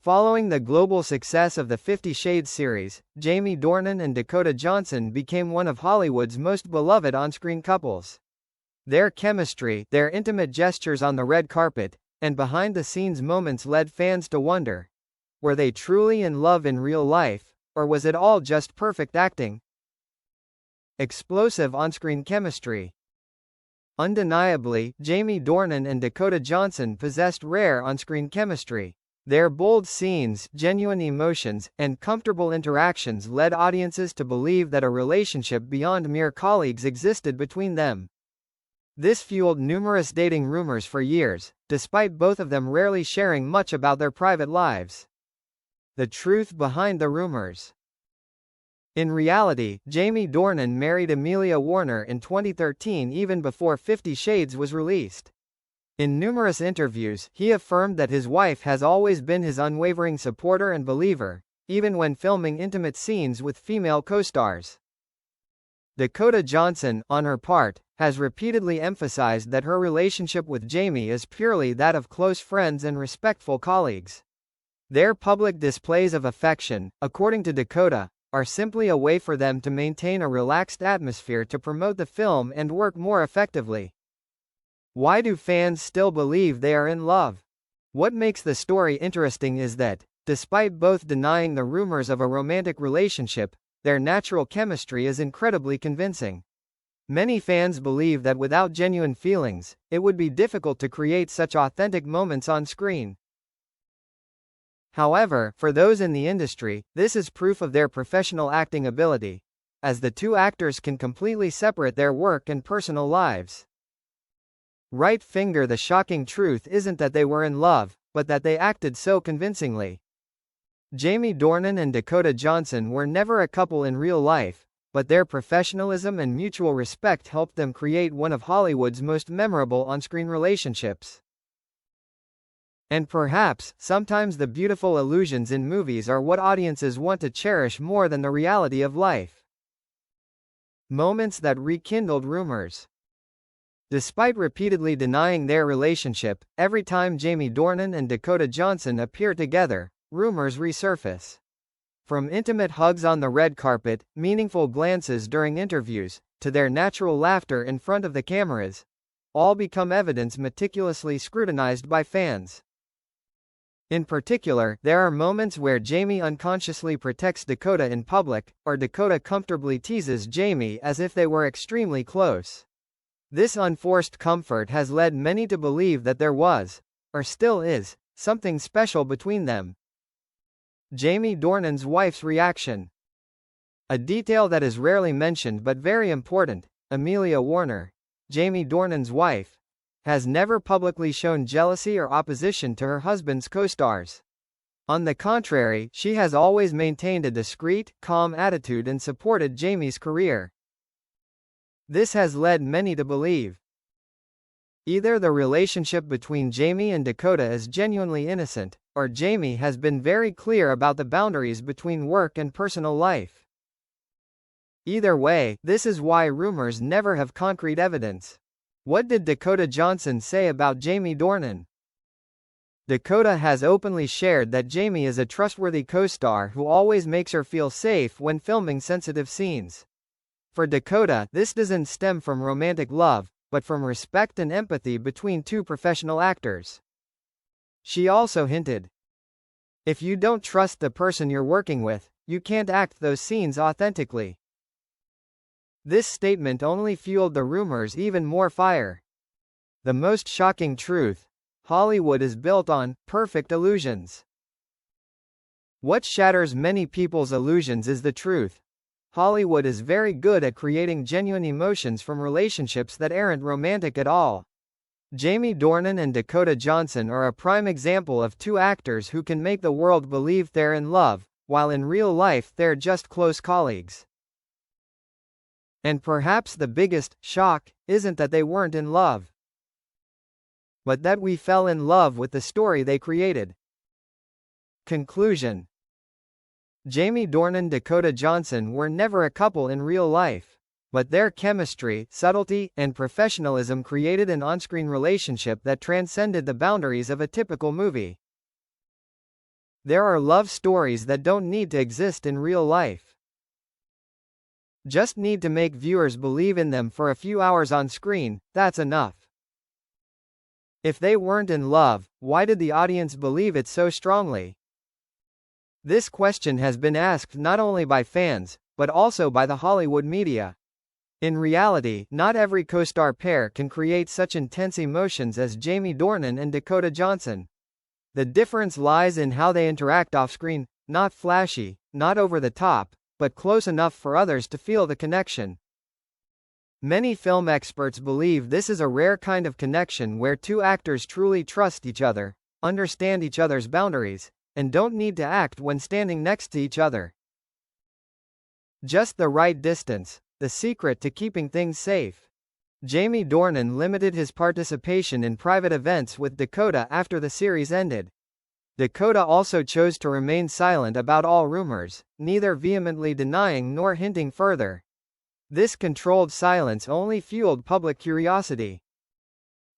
Following the global success of the 50 Shades series, Jamie Dornan and Dakota Johnson became one of Hollywood's most beloved on-screen couples. Their chemistry, their intimate gestures on the red carpet, and behind-the-scenes moments led fans to wonder, were they truly in love in real life, or was it all just perfect acting? Explosive on-screen chemistry. Undeniably, Jamie Dornan and Dakota Johnson possessed rare on-screen chemistry. Their bold scenes, genuine emotions, and comfortable interactions led audiences to believe that a relationship beyond mere colleagues existed between them. This fueled numerous dating rumors for years, despite both of them rarely sharing much about their private lives. The truth behind the rumors. In reality, Jamie Dornan married Amelia Warner in 2013 even before 50 Shades was released. In numerous interviews, he affirmed that his wife has always been his unwavering supporter and believer, even when filming intimate scenes with female co-stars. Dakota Johnson, on her part, has repeatedly emphasized that her relationship with Jamie is purely that of close friends and respectful colleagues. Their public displays of affection, according to Dakota, are simply a way for them to maintain a relaxed atmosphere to promote the film and work more effectively. Why do fans still believe they are in love? What makes the story interesting is that, despite both denying the rumors of a romantic relationship, their natural chemistry is incredibly convincing. Many fans believe that without genuine feelings, it would be difficult to create such authentic moments on screen. However, for those in the industry, this is proof of their professional acting ability, as the two actors can completely separate their work and personal lives. Right finger, the shocking truth isn't that they were in love, but that they acted so convincingly. Jamie Dornan and Dakota Johnson were never a couple in real life, but their professionalism and mutual respect helped them create one of Hollywood's most memorable on-screen relationships. And perhaps, sometimes the beautiful illusions in movies are what audiences want to cherish more than the reality of life. Moments that rekindled rumors. Despite repeatedly denying their relationship, every time Jamie Dornan and Dakota Johnson appear together, rumors resurface. From intimate hugs on the red carpet, meaningful glances during interviews, to their natural laughter in front of the cameras, all become evidence meticulously scrutinized by fans. In particular, there are moments where Jamie unconsciously protects Dakota in public, or Dakota comfortably teases Jamie as if they were extremely close. This unforced comfort has led many to believe that there was, or still is, something special between them. Jamie Dornan's wife's reaction. A detail that is rarely mentioned but very important, Amelia Warner, Jamie Dornan's wife, has never publicly shown jealousy or opposition to her husband's co-stars. On the contrary, she has always maintained a discreet, calm attitude and supported Jamie's career. This has led many to believe either the relationship between Jamie and Dakota is genuinely innocent, or Jamie has been very clear about the boundaries between work and personal life. Either way, this is why rumors never have concrete evidence. What did Dakota Johnson say about Jamie Dornan? Dakota has openly shared that Jamie is a trustworthy co-star who always makes her feel safe when filming sensitive scenes. For Dakota, this doesn't stem from romantic love, but from respect and empathy between two professional actors. She also hinted, "If you don't trust the person you're working with, you can't act those scenes authentically." This statement only fueled the rumors even more fire. The most shocking truth: Hollywood is built on perfect illusions. What shatters many people's illusions is the truth. Hollywood is very good at creating genuine emotions from relationships that aren't romantic at all. Jamie Dornan and Dakota Johnson are a prime example of two actors who can make the world believe they're in love, while in real life they're just close colleagues. And perhaps the biggest shock isn't that they weren't in love, but that we fell in love with the story they created. Conclusion. Jamie Dornan and Dakota Johnson were never a couple in real life, but their chemistry, subtlety, and professionalism created an on-screen relationship that transcended the boundaries of a typical movie. There are love stories that don't need to exist in real life. Just need to make viewers believe in them for a few hours on screen, that's enough. If they weren't in love, why did the audience believe it so strongly? This question has been asked not only by fans, but also by the Hollywood media. In reality, not every co-star pair can create such intense emotions as Jamie Dornan and Dakota Johnson. The difference lies in how they interact off-screen, not flashy, not over the top, but close enough for others to feel the connection. Many film experts believe this is a rare kind of connection where two actors truly trust each other, understand each other's boundaries, and don't need to act when standing next to each other. Just the right distance, the secret to keeping things safe. Jamie Dornan limited his participation in private events with Dakota after the series ended. Dakota also chose to remain silent about all rumors, neither vehemently denying nor hinting further. This controlled silence only fueled public curiosity.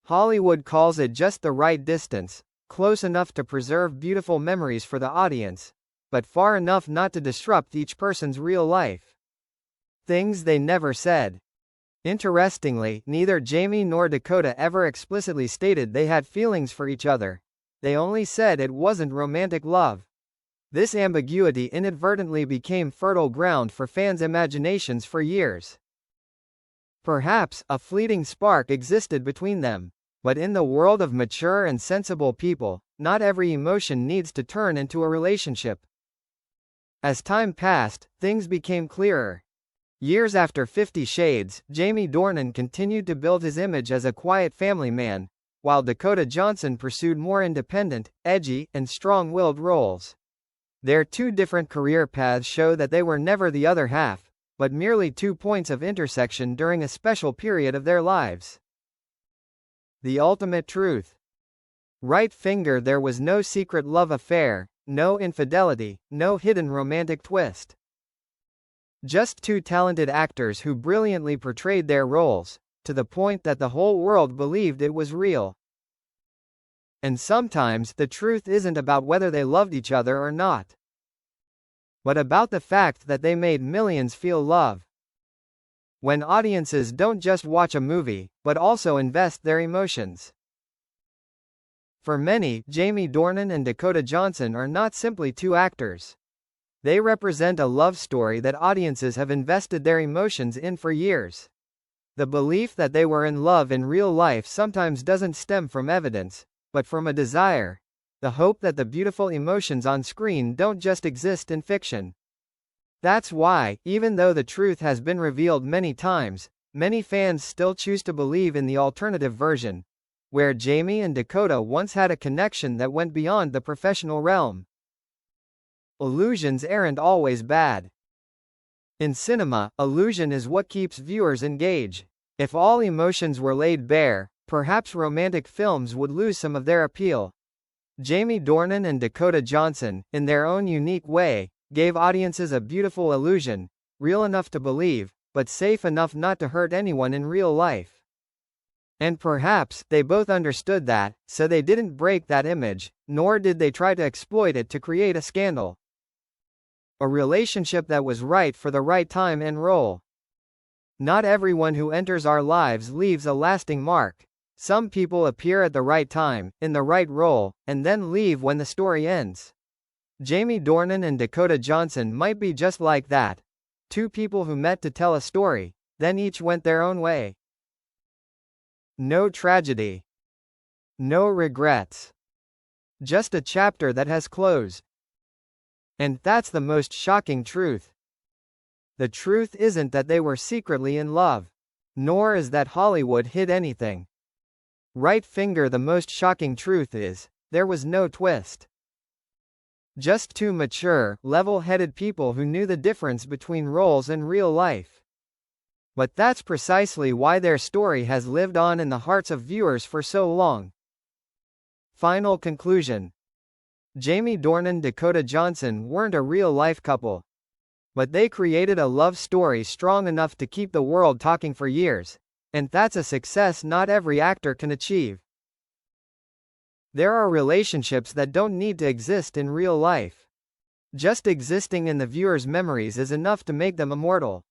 Hollywood calls it just the right distance, close enough to preserve beautiful memories for the audience, but far enough not to disrupt each person's real life. Things they never said. Interestingly, neither Jamie nor Dakota ever explicitly stated they had feelings for each other. They only said it wasn't romantic love. This ambiguity inadvertently became fertile ground for fans' imaginations for years. Perhaps a fleeting spark existed between them, but in the world of mature and sensible people, not every emotion needs to turn into a relationship. As time passed, things became clearer. Years after 50 Shades, Jamie Dornan continued to build his image as a quiet family man, while Dakota Johnson pursued more independent, edgy, and strong-willed roles. Their two different career paths show that they were never the other half, but merely 2 points of intersection during a special period of their lives. The ultimate truth. Right finger, there was no secret love affair, no infidelity, no hidden romantic twist. Just two talented actors who brilliantly portrayed their roles, to the point that the whole world believed it was real. And sometimes the truth isn't about whether they loved each other or not, but about the fact that they made millions feel love. When audiences don't just watch a movie, but also invest their emotions. For many, Jamie Dornan and Dakota Johnson are not simply two actors. They represent a love story that audiences have invested their emotions in for years. The belief that they were in love in real life sometimes doesn't stem from evidence, but from a desire. The hope that the beautiful emotions on screen don't just exist in fiction. That's why, even though the truth has been revealed many times, many fans still choose to believe in the alternative version, where Jamie and Dakota once had a connection that went beyond the professional realm. Illusions aren't always bad. In cinema, illusion is what keeps viewers engaged. If all emotions were laid bare, perhaps romantic films would lose some of their appeal. Jamie Dornan and Dakota Johnson, in their own unique way, gave audiences a beautiful illusion, real enough to believe, but safe enough not to hurt anyone in real life. And perhaps they both understood that, so they didn't break that image, nor did they try to exploit it to create a scandal. A relationship that was right for the right time and role. Not everyone who enters our lives leaves a lasting mark. Some people appear at the right time, in the right role, and then leave when the story ends. Jamie Dornan and Dakota Johnson might be just like that. Two people who met to tell a story, then each went their own way. No tragedy. No regrets. Just a chapter that has closed. And that's the most shocking truth. The truth isn't that they were secretly in love. Nor is that Hollywood hid anything. Right finger, the most shocking truth is, there was no twist. Just two mature, level-headed people who knew the difference between roles and real life. But that's precisely why their story has lived on in the hearts of viewers for so long. Final conclusion. Jamie Dornan and Dakota Johnson weren't a real-life couple. But they created a love story strong enough to keep the world talking for years, and that's a success not every actor can achieve. There are relationships that don't need to exist in real life. Just existing in the viewer's memories is enough to make them immortal.